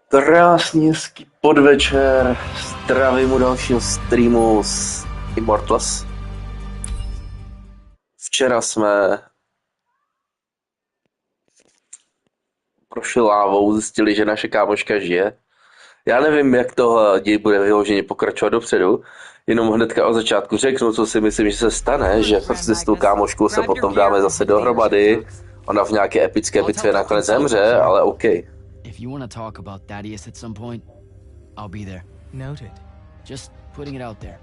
Krásný hezký podvečer, zdravím u dalšího streamu z Immortals. Včera jsme prošli lávou, zjistili, že naše kámoška žije. Já nevím, jak tohle děj bude vyloženě pokračovat dopředu, jenom hnedka od začátku řeknu, co si myslím, že se stane, že prostě s tou kámoškou se potom dáme zase dohromady. Ona v nějaké epické bitvě nakonec zemře, ale OK. If you want to talk about Thaddeus at some point, I'll be there. Noted. Just putting it out there.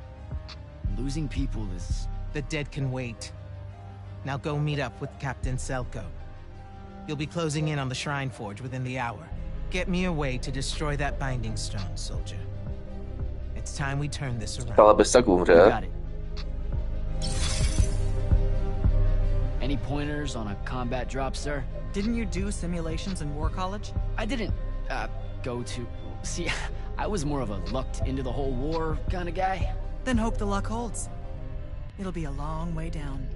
Losing people is... The dead can wait. Now go meet up with Captain Selko. You'll be closing in on the Shrine Forge within the hour. Get me a way to destroy that binding stone, soldier. It's time we turn this around. Ale bez tak umře. Got it. Any pointers on a combat drop, sir? Didn't you do simulations in War College? I didn't, go to... See, I was more of a lucked into the whole war kind of guy. Then hope the luck holds. It'll be a long way down.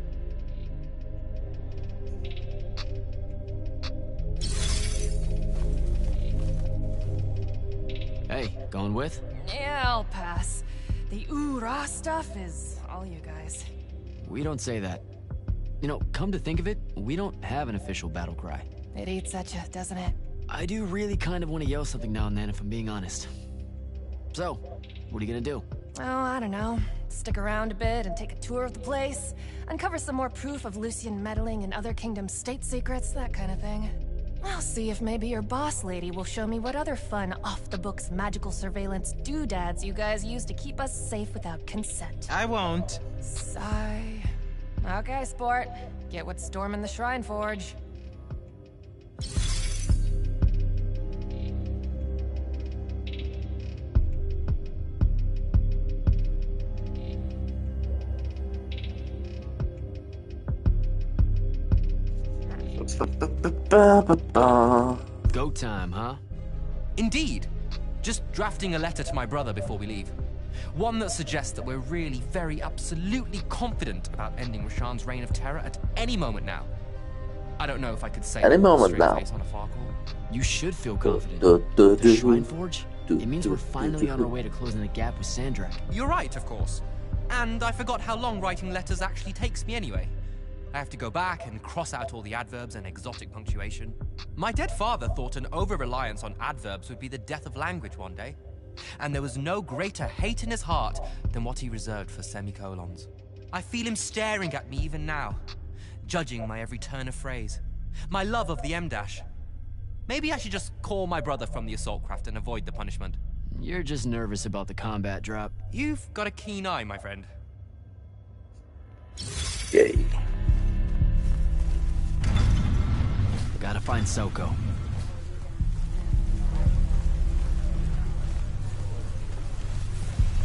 Hey, going with? Yeah, I'll pass. The ooh-rah stuff is all you guys. We don't say that. You know, come to think of it, we don't have an official battle cry. It eats at you, doesn't it? I do really kind of want to yell something now and then, if I'm being honest. So, what are you gonna do? Oh, I don't know. Stick around a bit and take a tour of the place. Uncover some more proof of Lucian meddling in other kingdoms' state secrets, that kind of thing. I'll see if maybe your boss lady will show me what other fun, off-the-books magical surveillance doodads you guys use to keep us safe without consent. I won't. Sigh. Okay, sport. Get what's storming the Shrine Forge. Go time, huh? Indeed. Just drafting a letter to my brother before we leave. One that suggests that we're really very absolutely confident about ending Rashan's reign of terror at any moment now. I don't know if I could say Any that with a moment straight now. face on a far call. You should feel confident. The Shrine Forge? It means we're finally on our way to closing the gap with Sandrak. You're right, of course. And I forgot how long writing letters actually takes me anyway. I have to go back and cross out all the adverbs and exotic punctuation. My dead father thought an over-reliance on adverbs would be the death of language one day. And there was no greater hate in his heart than what he reserved for semicolons. I feel him staring at me even now, judging my every turn of phrase, my love of the M-dash. Maybe I should just call my brother from the assault craft and avoid the punishment. You're just nervous about the combat drop. You've got a keen eye, my friend. Yay. Gotta find Soko.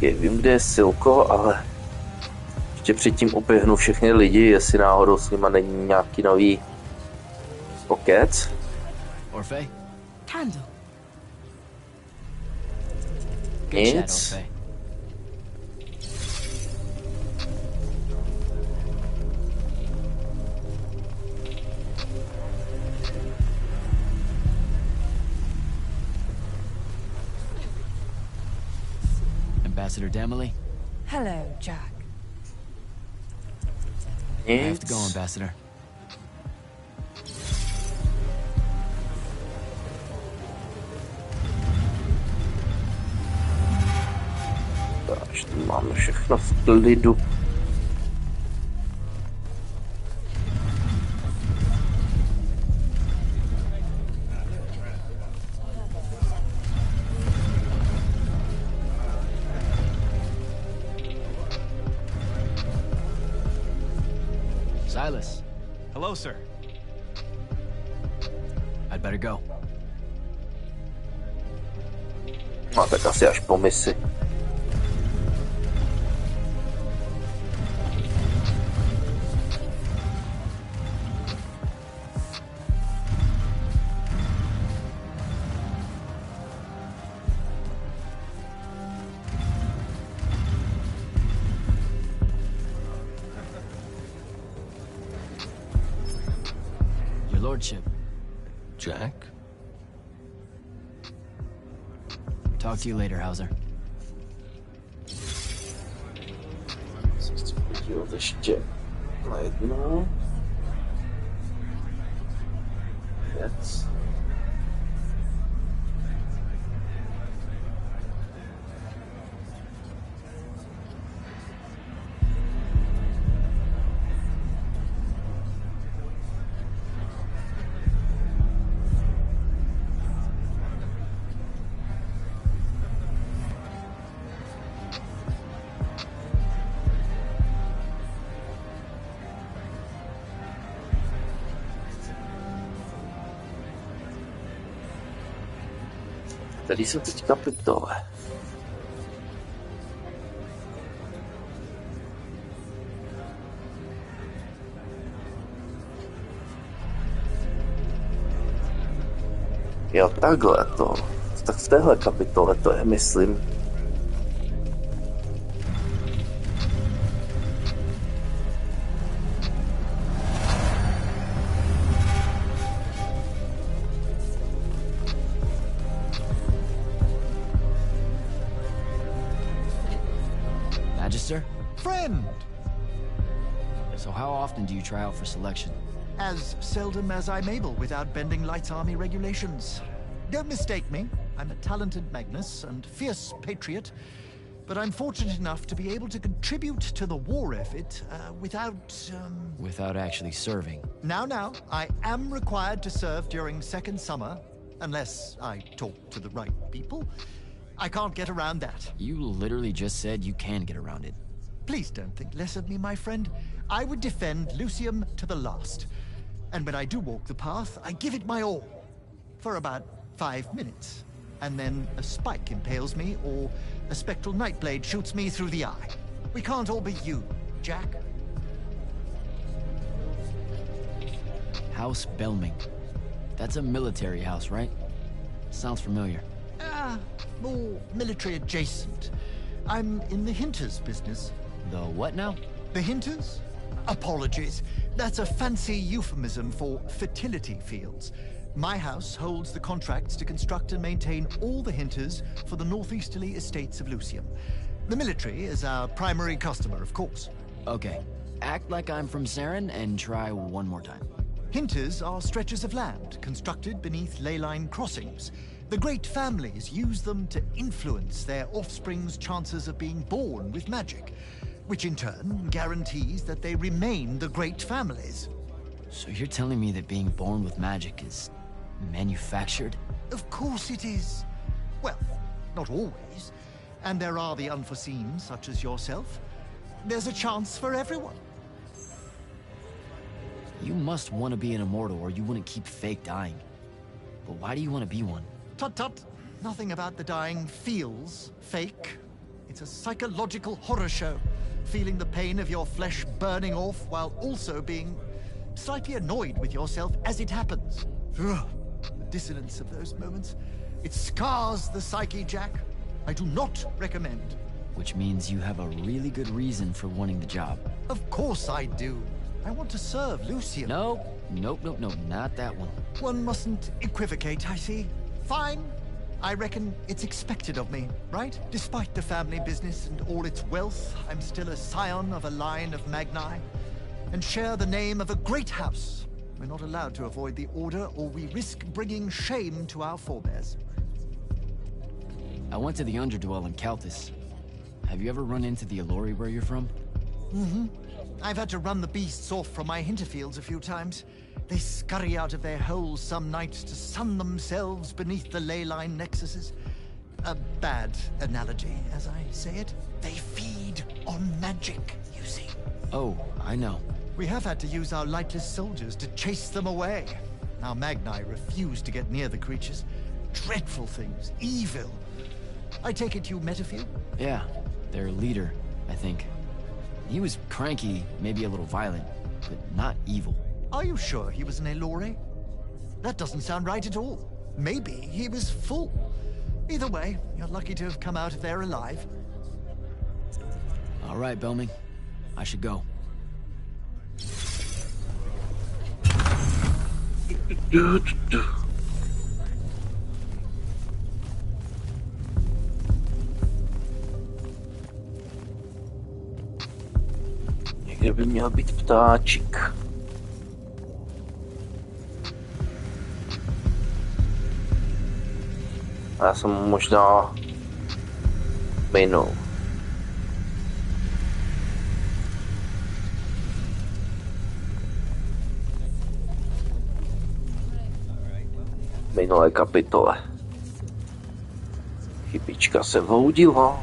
Vím, kde je Silko, ale ještě předtím oběhnu všechny lidi, jestli náhodou s nima není nějaký nový pokec. Orfe? Candle. Good chat, Nic. Orfe. Ambassador Damley? Hello, Jack. I have to Nic. go, Ambassador. Takže tu máme všechno v klidu. Silas, Hello, sir. I'd better go. No tak asi až po misi. Lordship. Jack? Talk to you later, Hauser. Se chci podívat ještě na jedno věc. Tady jsou teď kapitole. Jo, takhle to. Tak v téhle kapitole to je, myslím. Magister? Friend! So how often do you try out for selection? As seldom as I'm able without bending Light's army regulations. Don't mistake me. I'm a talented Magnus and fierce patriot, but I'm fortunate enough to be able to contribute to the war effort Without actually serving. Now, I am required to serve during Second Summer, unless I talk to the right people. I can't get around that. You literally just said you can get around it. Please don't think less of me, my friend. I would defend Lucium to the last. And when I do walk the path, I give it my all. For about 5 minutes. And then a spike impales me, or a spectral nightblade shoots me through the eye. We can't all be you, Jack. House Belming. That's a military house, right? Sounds familiar. More military adjacent. I'm in the Hinters business. The what now? The Hinters? Apologies. That's a fancy euphemism for fertility fields. My house holds the contracts to construct and maintain all the Hinters for the northeasterly estates of Lucium. The military is our primary customer, of course. Okay. Act like I'm from Saren and try one more time. Hinters are stretches of land constructed beneath ley line crossings. The great families use them to influence their offspring's chances of being born with magic, which in turn guarantees that they remain the great families. So you're telling me that being born with magic is manufactured? Of course it is. Well, not always. And there are the unforeseen, such as yourself. There's a chance for everyone. You must want to be an immortal or you wouldn't keep fake dying. But why do you want to be one? Tut-tut. Nothing about the dying feels fake. It's a psychological horror show. Feeling the pain of your flesh burning off while also being slightly annoyed with yourself as it happens. Ugh. The dissonance of those moments. It scars the psyche, Jack. I do not recommend. Which means you have a really good reason for wanting the job. Of course I do. I want to serve Lucium. No, nope, not that one. One mustn't equivocate, I see. Fine. I reckon it's expected of me, right? Despite the family business and all its wealth, I'm still a scion of a line of Magni, and share the name of a great house. We're not allowed to avoid the order, or we risk bringing shame to our forebears. I went to the Underdwell in Caltus. Have you ever run into the Allori where you're from? Mm-hmm. I've had to run the beasts off from my Hinterfields a few times. They scurry out of their holes some nights to sun themselves beneath the ley line nexuses. A bad analogy, as I say it. They feed on magic, you see. Oh, I know. We have had to use our lightless soldiers to chase them away. Our Magni refuse to get near the creatures. Dreadful things, evil. I take it you met a few? Yeah, their leader, I think. He was cranky, maybe a little violent, but not evil. Are you sure he was an Allori? That doesn't sound right at all. Maybe he was full. Either way, you're lucky to have come out of there alive. All right, Belming. I should go. Kde by měl být ptáčik? A já jsem možná minul. Minulé kapitole. Chybička se voudila.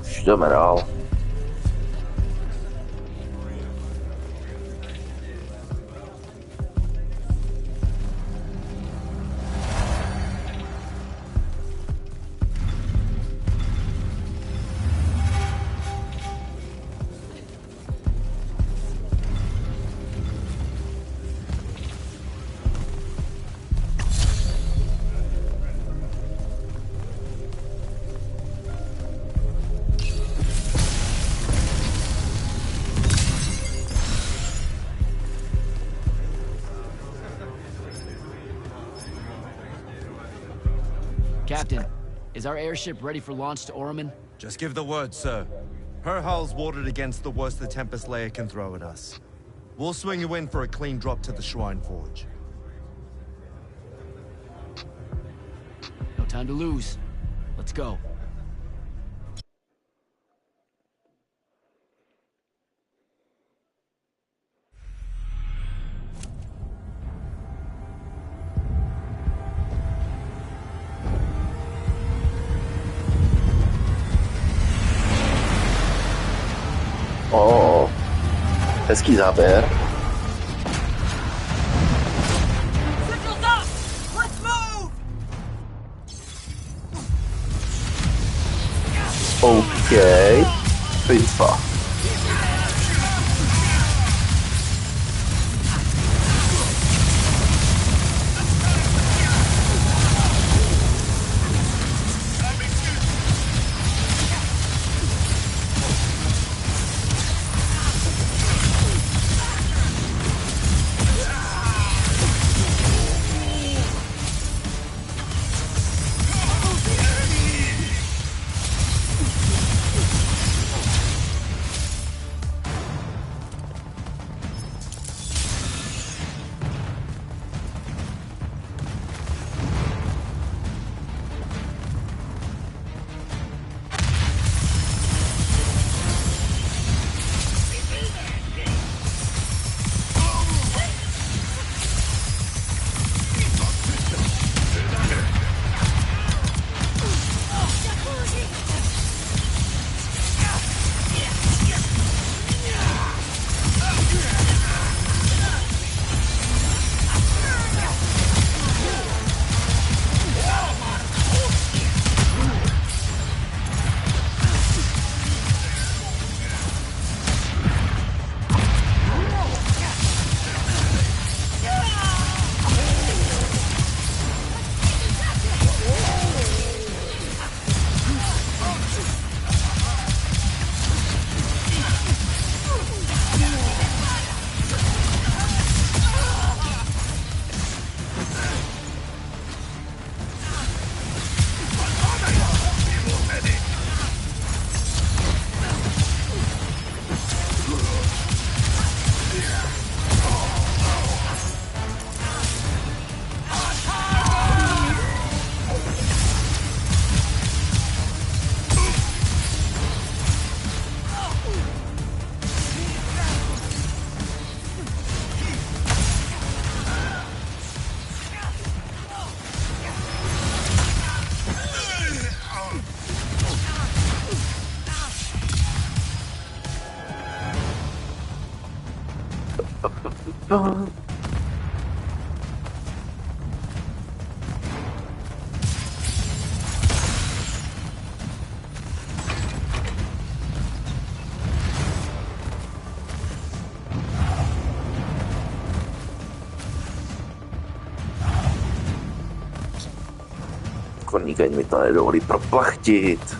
Už jdeme dál. Captain, is our airship ready for launch to Orman? Just give the word, sir. Her hull's warded against the worst the Tempest layer can throw at us. We'll swing you in for a clean drop to the Shrine Forge. No time to lose. Let's go. Hezký záběr. OK. Bitva. zákonník, ani mi to nedovolí proplachtit.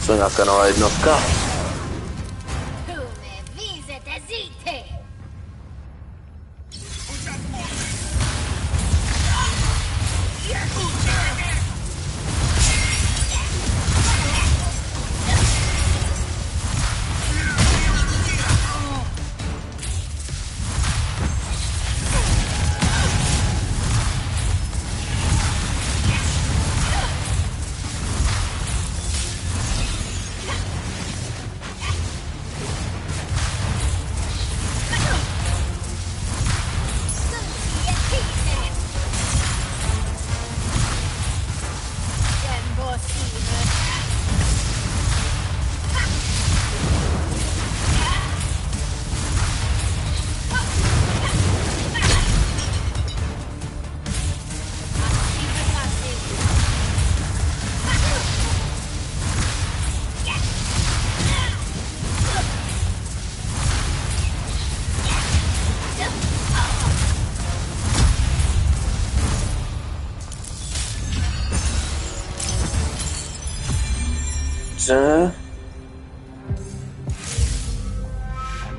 Co nějaká nová jednotka? I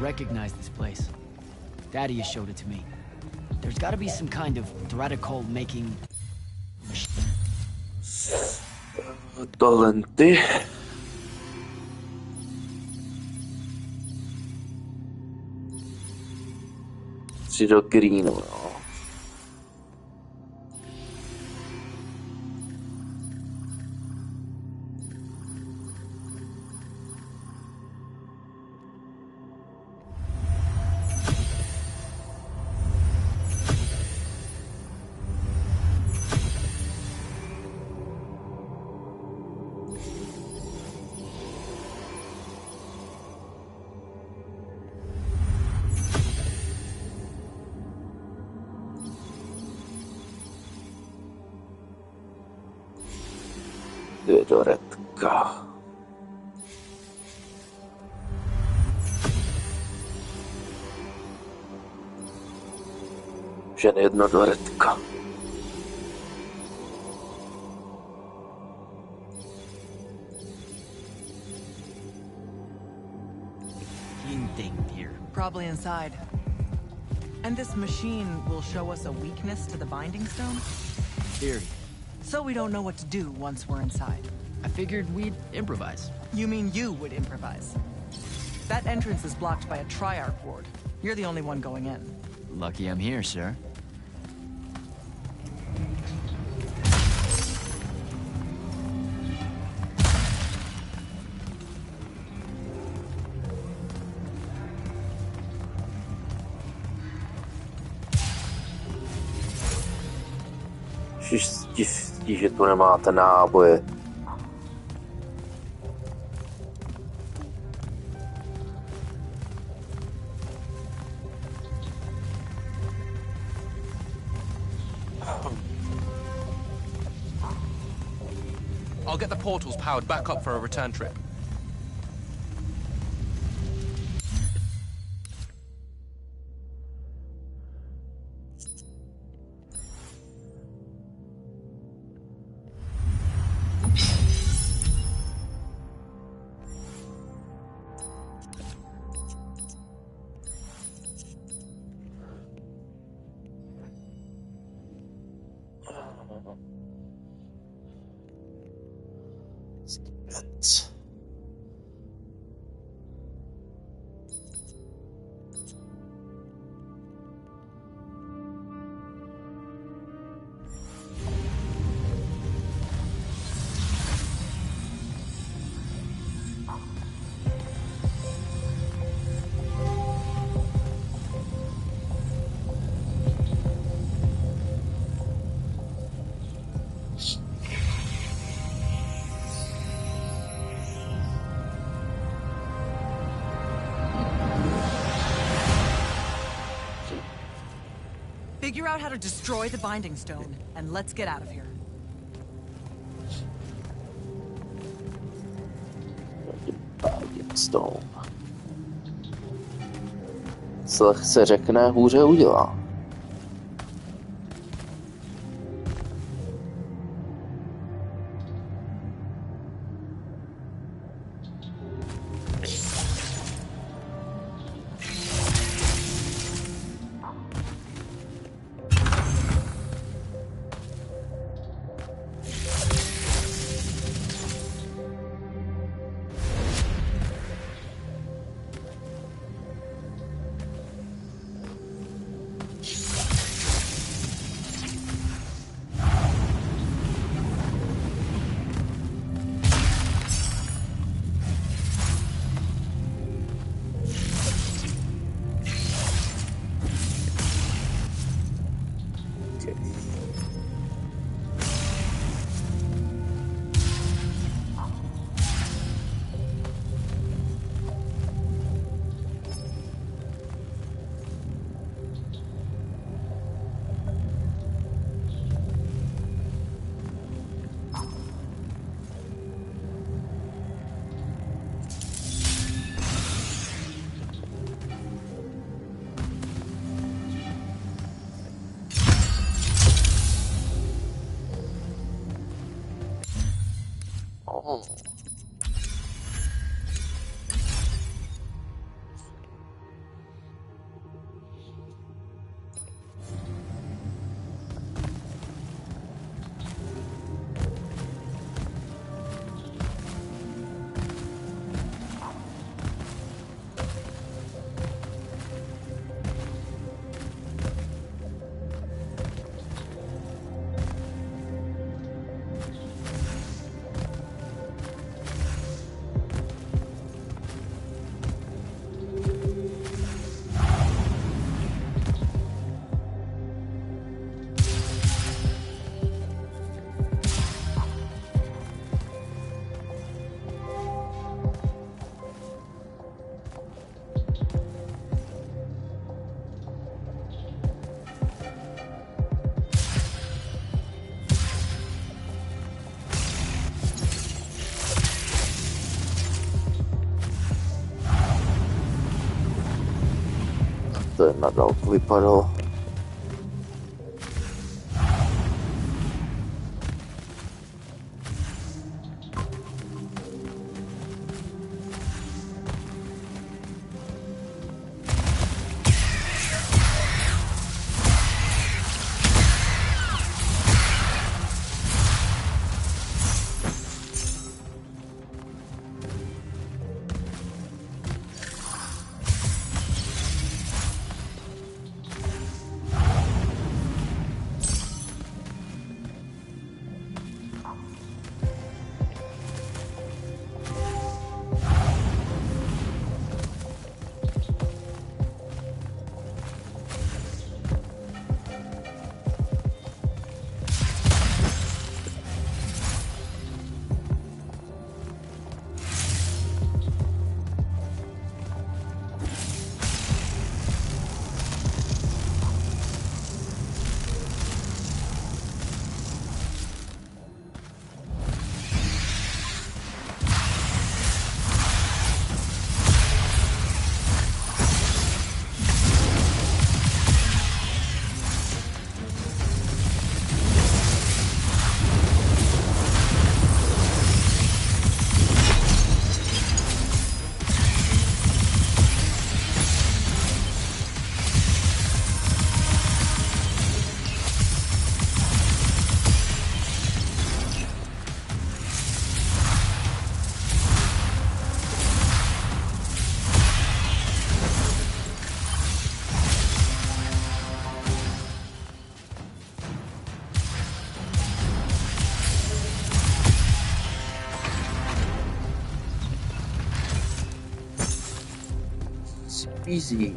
recognize this place. Daddy has showed it to me. There's got to be some kind of Threatical making machine. Tohle ty. Si do greenu, no. Doretka. Žen jedno doretka. Thing here. Probably inside. And this machine will show us a weakness to the binding stone? Theory. So we don't know what to do once we're inside. I figured we'd improvise. You mean you would improvise? That entrance is blocked by a Triarch ward. You're the only one going in. Lucky I'm here, sir. Štěstí, že tu nemáte náboje. I'll get the portals powered back up for a return trip. Figure out how to destroy the Binding Stone, and let's get out of here. Stone. Co se řekne, hůře udělá. Oh. To je na dálku vypadalo. Easy.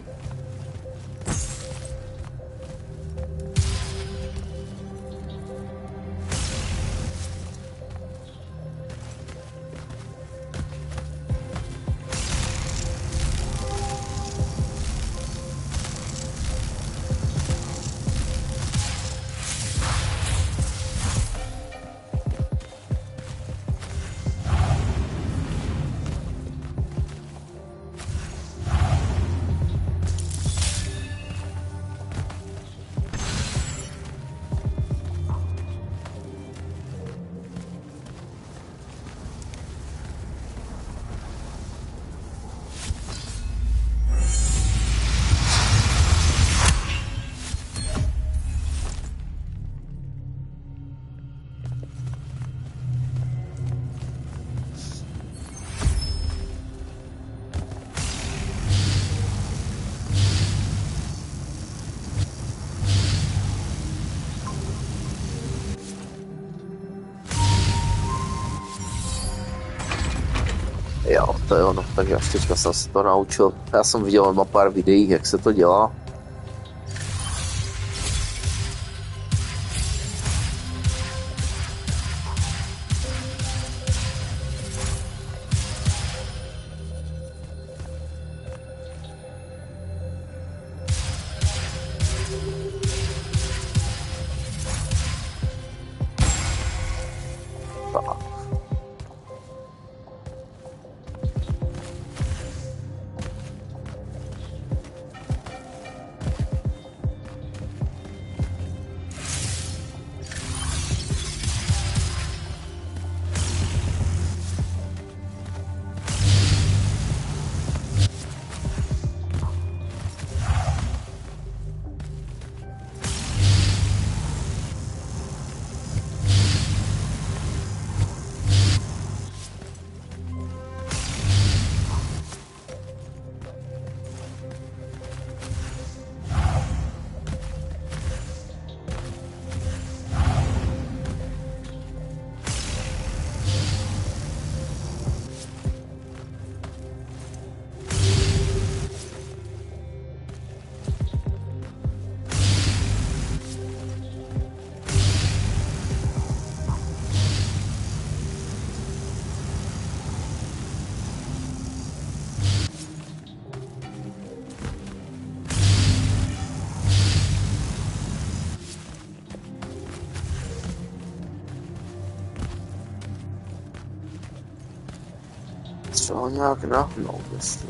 Jo, to je ono, tak až teďka jsem se to naučil. Já jsem viděl na pár videí, jak se to dělá. Třeba nějak nahnout, jestli.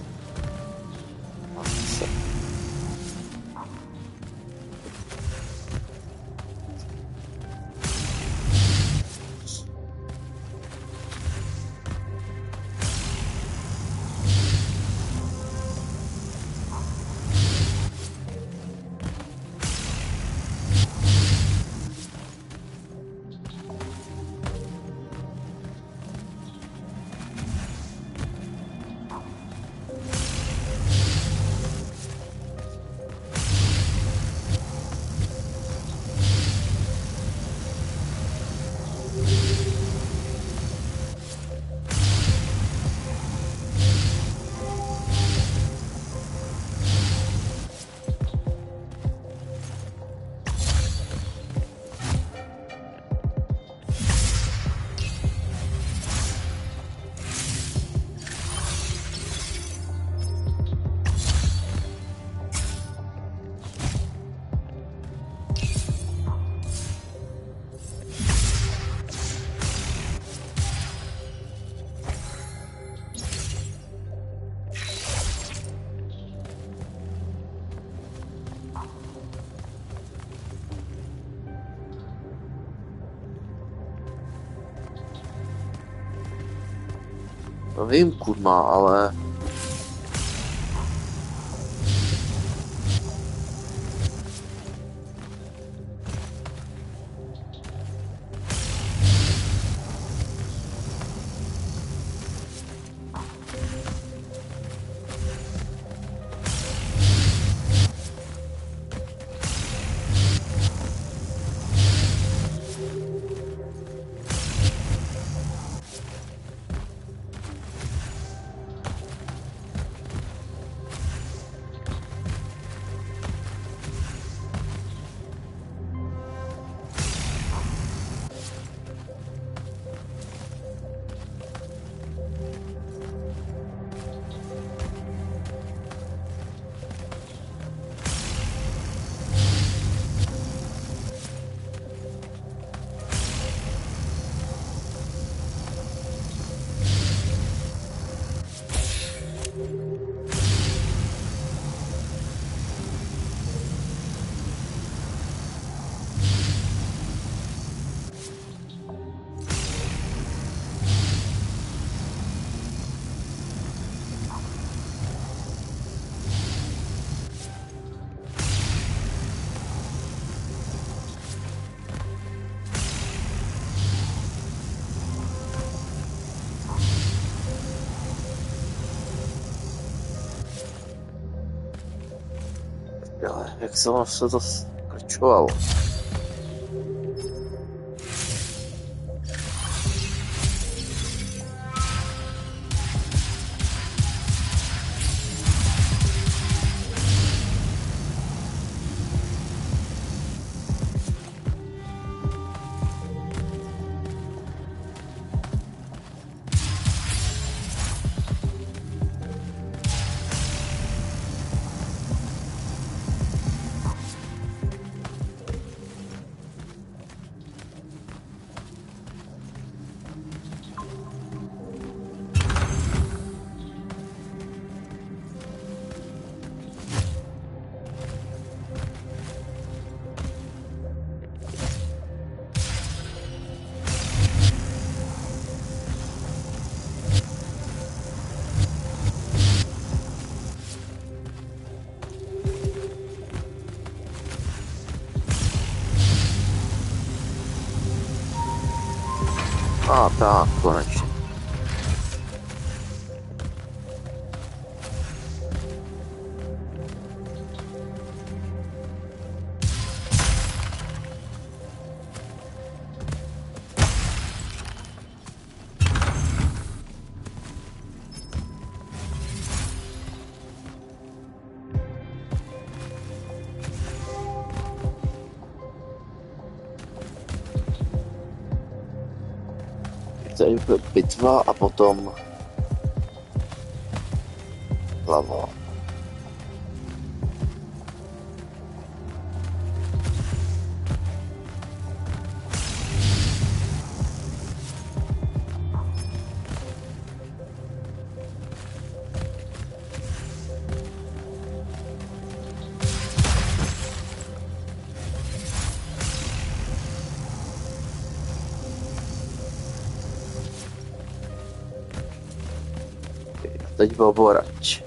No vím, kurma, ale... Jak se ono se to skrčovalo? tak, konečně. Tady bude bitva a potom hlava. Teď byl borač.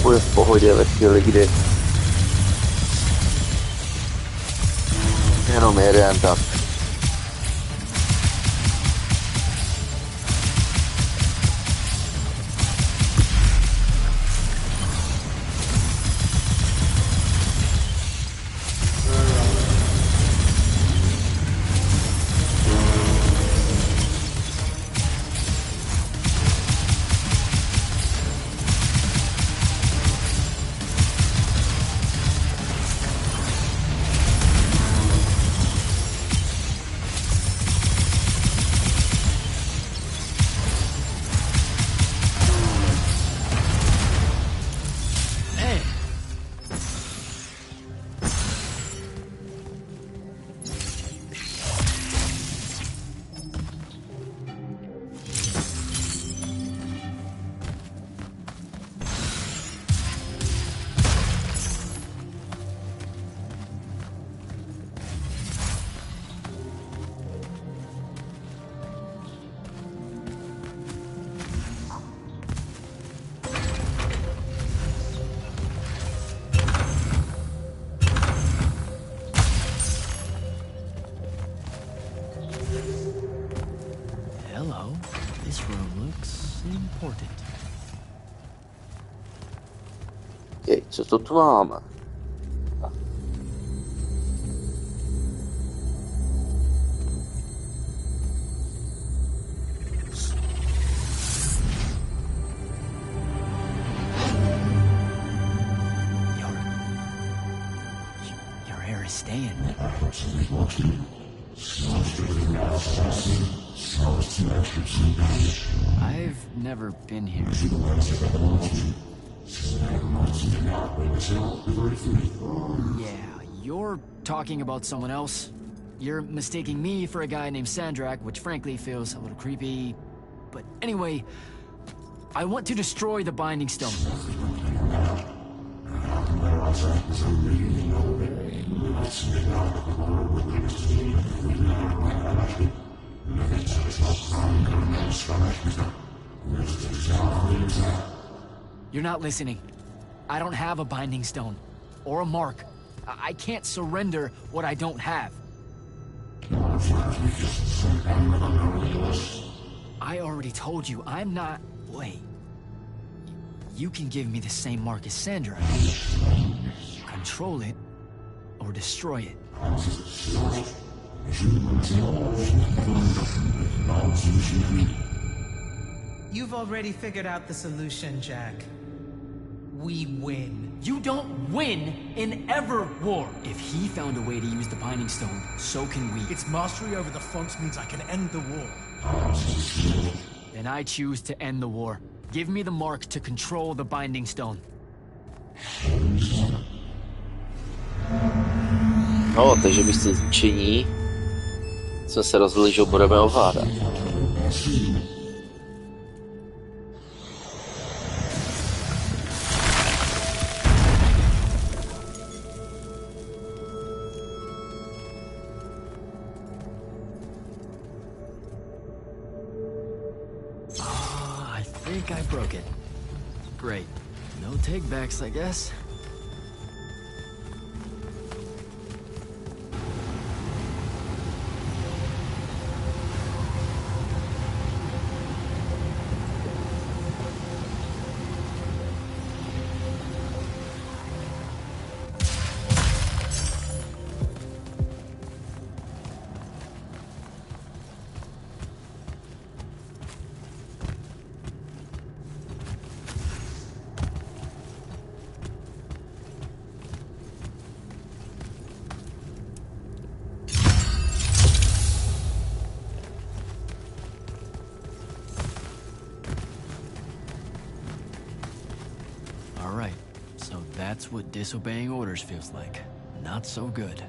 Bude v pohodě ve chvíli, kdy jenom jeden, tak Hello. This room looks important. co to tu máme? I've never been here. Yeah, you're talking about someone else. You're mistaking me for a guy named Sandrak, which frankly feels a little creepy. But anyway, I want to destroy the Binding Stone. You're not listening. I don't have a Binding Stone. Or a mark. I can't surrender what I don't have. I already told you, I'm not... Wait. You can give me the same mark as Sandra. Control it, or destroy it. You've already figured out the solution, Jack. We win. You don't win in ever war. If he found a way to use the Binding Stone, so can we. Its mastery over the fonts means I can end the war. Then I choose to end the war. Give me the mark to control the Binding Stone. No, takže místo zničení jsme se rozhodli, že ho budeme ovládat. I think I broke it. Great. No takebacks, I guess. Alright, so that's what disobeying orders feels like. Not so good.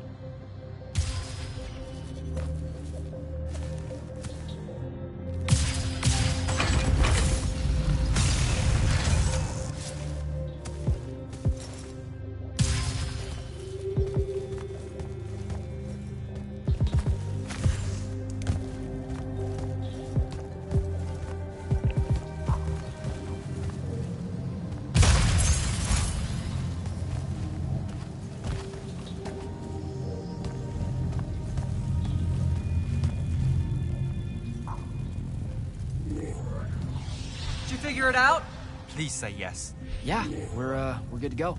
Figure it out? Please say yes. Yeah, we're good to go.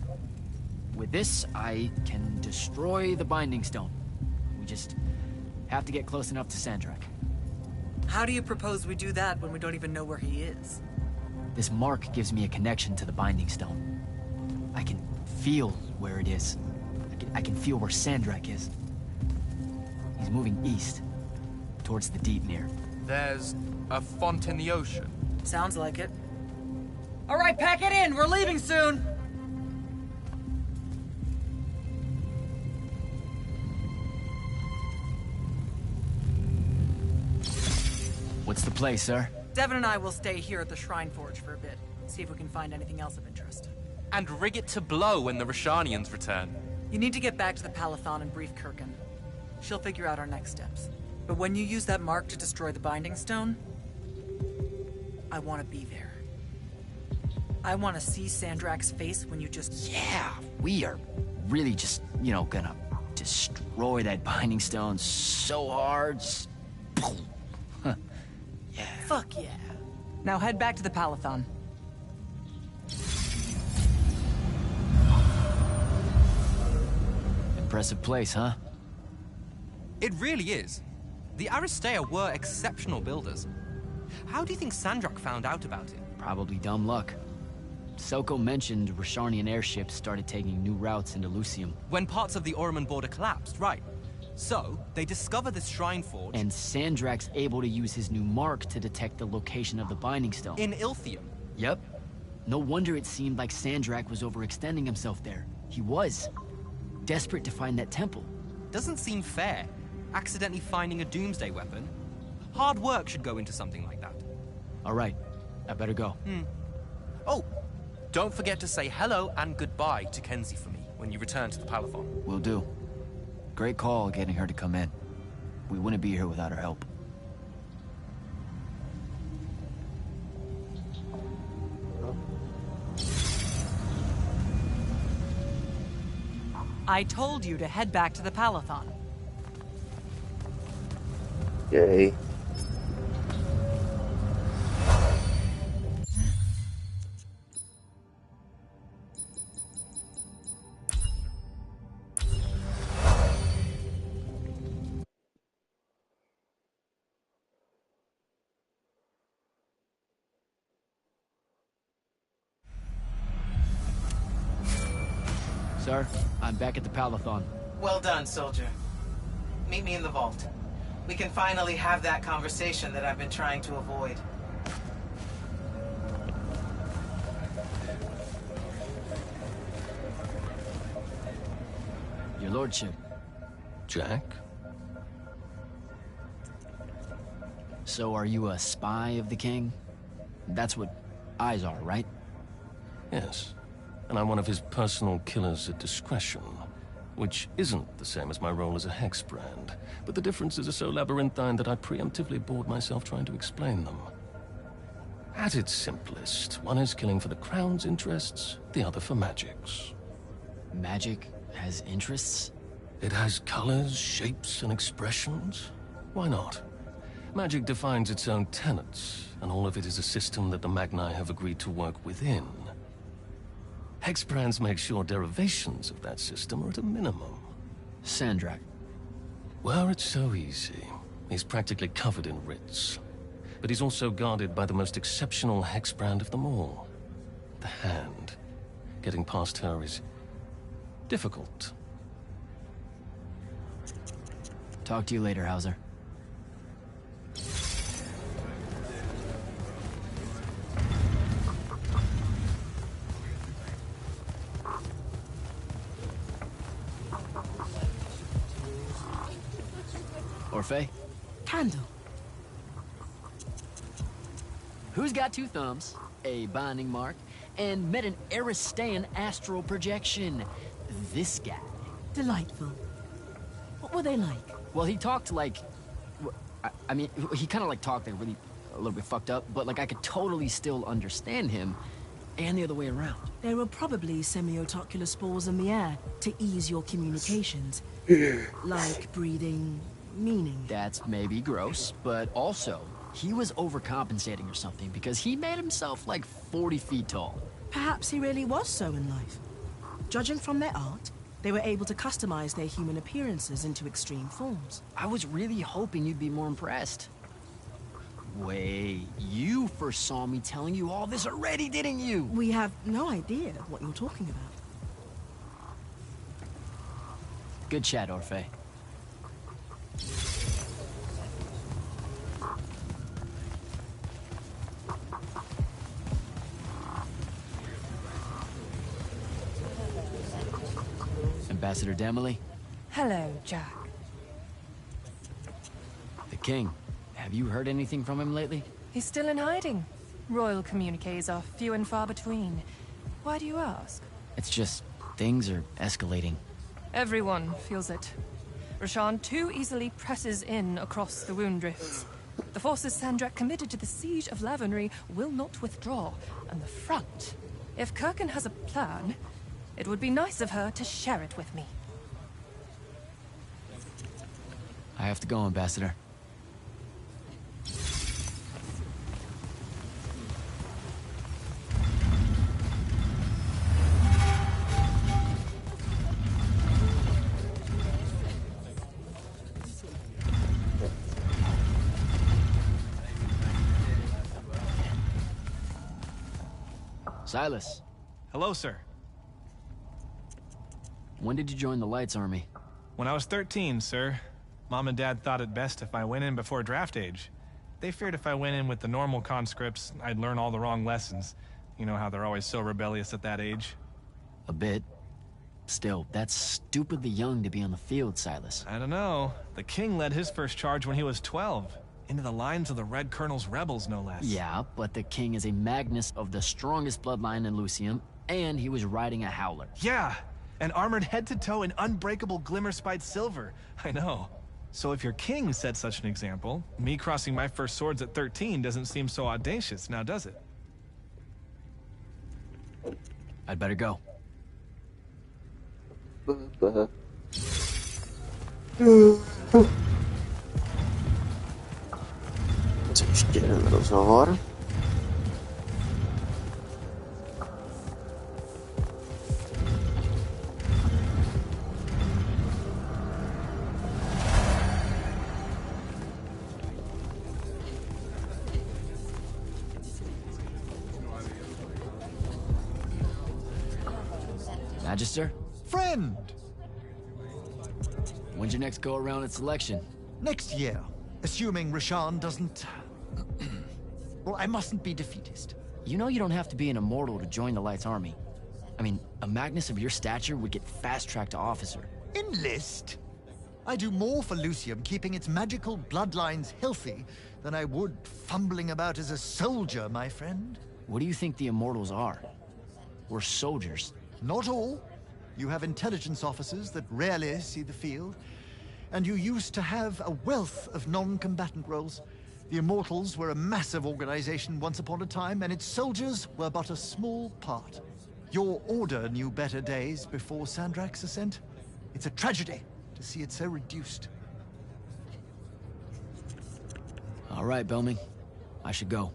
With this, I can destroy the Binding Stone. We just have to get close enough to Sandrak. How do you propose we do that when we don't even know where he is? This mark gives me a connection to the Binding Stone. I can feel where it is. I can feel where Sandrak is. He's moving east, towards the deep near. There's a font in the ocean. Sounds like it. All right, pack it in. We're leaving soon. What's the play, sir? Devin and I will stay here at the Shrine Forge for a bit. See if we can find anything else of interest. And rig it to blow when the Rashanians return. You need to get back to the Palathon and brief Kirkin. She'll figure out our next steps. But when you use that mark to destroy the Binding Stone, I want to be there. I want to see Sandrak's face when you just... Yeah, we are really just, gonna destroy that Binding Stone so hard. Yeah. Fuck yeah. Now head back to the Palathon. Impressive place, huh? It really is. The Aristea were exceptional builders. How do you think Sandrak found out about it? Probably dumb luck. Selko mentioned Rashanian airships started taking new routes into Lucium. When parts of the Orman border collapsed, right? So, they discover this shrine forge... And Sandrak's able to use his new mark to detect the location of the Binding Stone. in Ilthium. Yep. No wonder it seemed like Sandrak was overextending himself there. He was. Desperate to find that temple. Doesn't seem fair. Accidentally finding a doomsday weapon. Hard work should go into something like that. All right. I better go. Oh, don't forget to say hello and goodbye to Kenzie for me when you return to the Palathon. Will do. Great call getting her to come in. We wouldn't be here without her help. I told you to head back to the Palathon. Yay. Sir, I'm back at the Palathon. Well done, soldier. Meet me in the vault. We can finally have that conversation that I've been trying to avoid. Your lordship. Jack? So are you a spy of the king? That's what eyes are, right? Yes. And I'm one of his personal killers at discretion, which isn't the same as my role as a hexbrand, but the differences are so labyrinthine that I preemptively bored myself trying to explain them. At its simplest, one is killing for the crown's interests, the other for magic's. Magic has interests? It has colors, shapes, and expressions. Why not? Magic defines its own tenets, and all of it is a system that the Magni have agreed to work within. Hexbrands make sure derivations of that system are at a minimum. Sandrak. Well, it's so easy. He's practically covered in writs. But he's also guarded by the most exceptional hexbrand of them all. The Hand. Getting past her is difficult. Talk to you later, Hauser. Orphe? Candle. Who's got two thumbs, a binding mark, and met an Aristean astral projection? This guy. Delightful. What were they like? Well, he talked like... I mean, he kind of like talked like really a little bit fucked up, but like I could totally still understand him, and the other way around. There were probably semiotocular spores in the air to ease your communications. Like breathing meaning. That's maybe gross, but also, he was overcompensating or something because he made himself like 40 feet tall. Perhaps he really was so in life. Judging from their art, they were able to customize their human appearances into extreme forms. I was really hoping you'd be more impressed. Wait, you first saw me telling you all this already, didn't you? We have no idea what you're talking about. Good chat, Orphe. Ambassador Demily? Hello, Jack. The king. Have you heard anything from him lately? He's still in hiding. Royal communiques are few and far between. Why do you ask? It's just, things are escalating. Everyone feels it. Rashan too easily presses in across the wound drifts. The forces Sandrak committed to the siege of Lavenry will not withdraw, and the front. If Kirkin has a plan, it would be nice of her to share it with me. I have to go, Ambassador. Silas, Hello, sir. when did you join the Lights Army? When I was 13, sir, Mom and Dad thought it best if I went in before draft age. They feared if I went in with the normal conscripts, I'd learn all the wrong lessons. You know how they're always so rebellious at that age. A bit. Still, that's stupidly young to be on the field, Silas. I don't know. The king led his first charge when he was 12. Into the lines of the Red Colonel's rebels, no less. Yeah, but the king is a Magnus of the strongest bloodline in Lucium, and he was riding a howler. Yeah, and armored head to toe in unbreakable glimmer-spite silver. I know. So if your king set such an example, me crossing my first swords at 13 doesn't seem so audacious, now does it? I'd better go. Ještě jeden rozhovor. Magister? Friend! When's your next go-around at selection? Next year, assuming Rashan doesn't... Well, I mustn't be defeatist. You know you don't have to be an immortal to join the Light's Army. I mean, a Magnus of your stature would get fast-tracked to officer. Enlist? I do more for Lucium keeping its magical bloodlines healthy than I would fumbling about as a soldier, my friend. What do you think the Immortals are? We're soldiers. Not all. You have intelligence officers that rarely see the field, and you used to have a wealth of non-combatant roles. The Immortals were a massive organization once upon a time, and its soldiers were but a small part. Your order knew better days before Sandrak's ascent. It's a tragedy to see it so reduced. All right, Belming. I should go.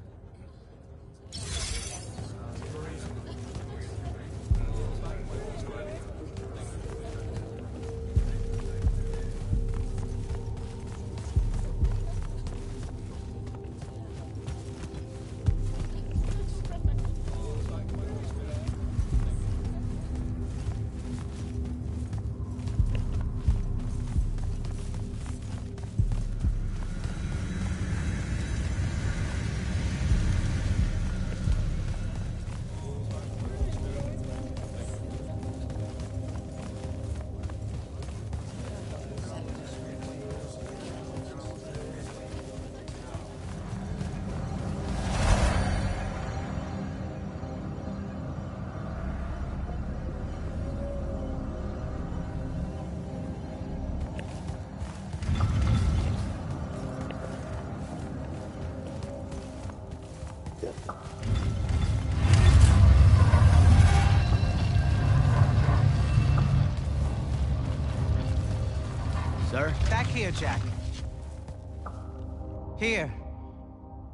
Sir? Back here, Jack. Here.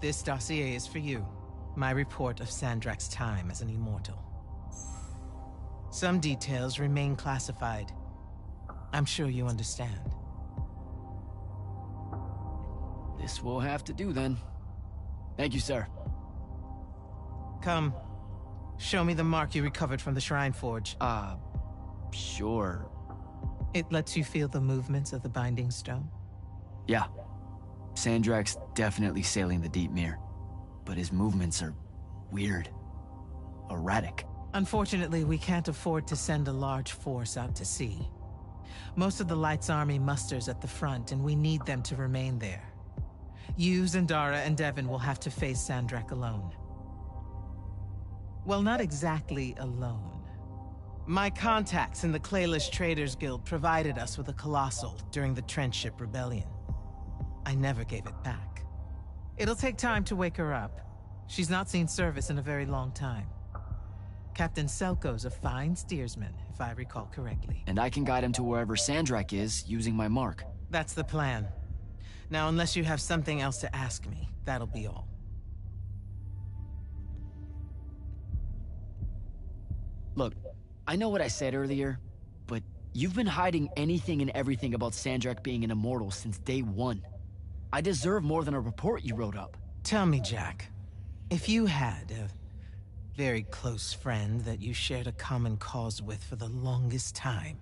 This dossier is for you. My report of Sandrak's time as an immortal. Some details remain classified. I'm sure you understand. This will have to do then. Thank you, sir. Come. Show me the mark you recovered from the Shrine Forge. Sure. It lets you feel the movements of the Binding Stone? Yeah. Sandrak's definitely sailing the deep mirror, but his movements are weird. Erratic. Unfortunately, we can't afford to send a large force out to sea. Most of the Light's army musters at the front, and we need them to remain there. You, Zendara, and Devon will have to face Sandrak alone. Well, not exactly alone. My contacts in the Clayless Traders Guild provided us with a Colossal during the Trenchship Rebellion. I never gave it back. It'll take time to wake her up. She's not seen service in a very long time. Captain Selko's a fine steersman, if I recall correctly. And I can guide him to wherever Sandrak is, using my mark. That's the plan. Now, unless you have something else to ask me, that'll be all. Look, I know what I said earlier, but you've been hiding anything and everything about Sandrak being an immortal since day one. I deserve more than a report you wrote up. Tell me, Jack, if you had a very close friend that you shared a common cause with for the longest time,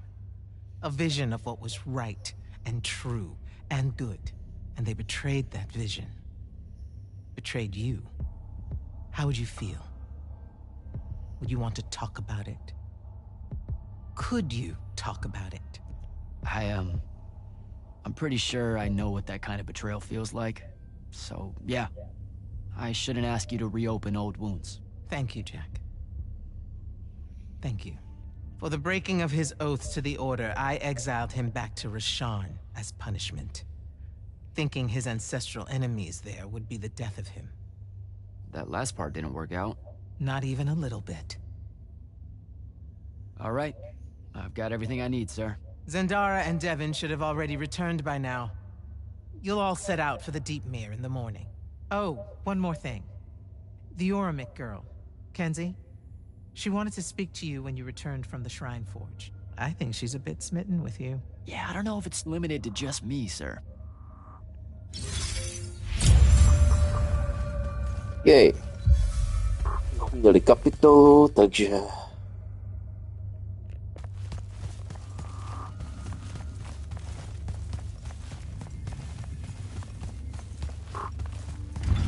A vision of what was right and true and good. And they betrayed that vision. Betrayed you. How would you feel? Would you want to talk about it? Could you talk about it? I'm pretty sure I know what that kind of betrayal feels like. So, yeah. I shouldn't ask you to reopen old wounds. Thank you, Jack. Thank you. For the breaking of his oath to the Order, I exiled him back to Rasharn as punishment. Thinking his ancestral enemies there would be the death of him. That last part didn't work out. Not even a little bit. All right. I've got everything I need, sir. Zendara and Devin should have already returned by now. You'll all set out for the Deep Mere in the morning. Oh, one more thing. The Oromik girl, Kenzie. She wanted to speak to you when you returned from the Shrine Forge. I think she's a bit smitten with you. Yeah, I don't know if it's limited to just me, sir. Jej. Měli kapitolu, takže...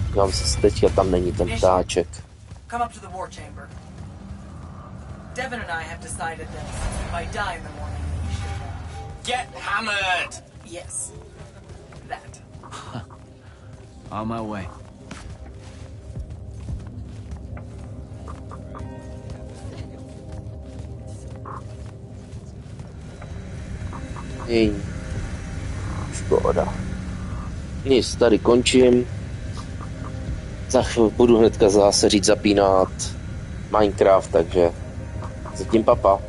Dívám se teďka, tam není ten ptáček. Come up to the war chamber. Devin and I have decided that if I die in the morning, we should... Get hammered! Yes. That. On my way. Jej. Škoda. Nic, tady končím. Za chvíli budu hnedka zase říct zapínat Minecraft, takže zatím papa.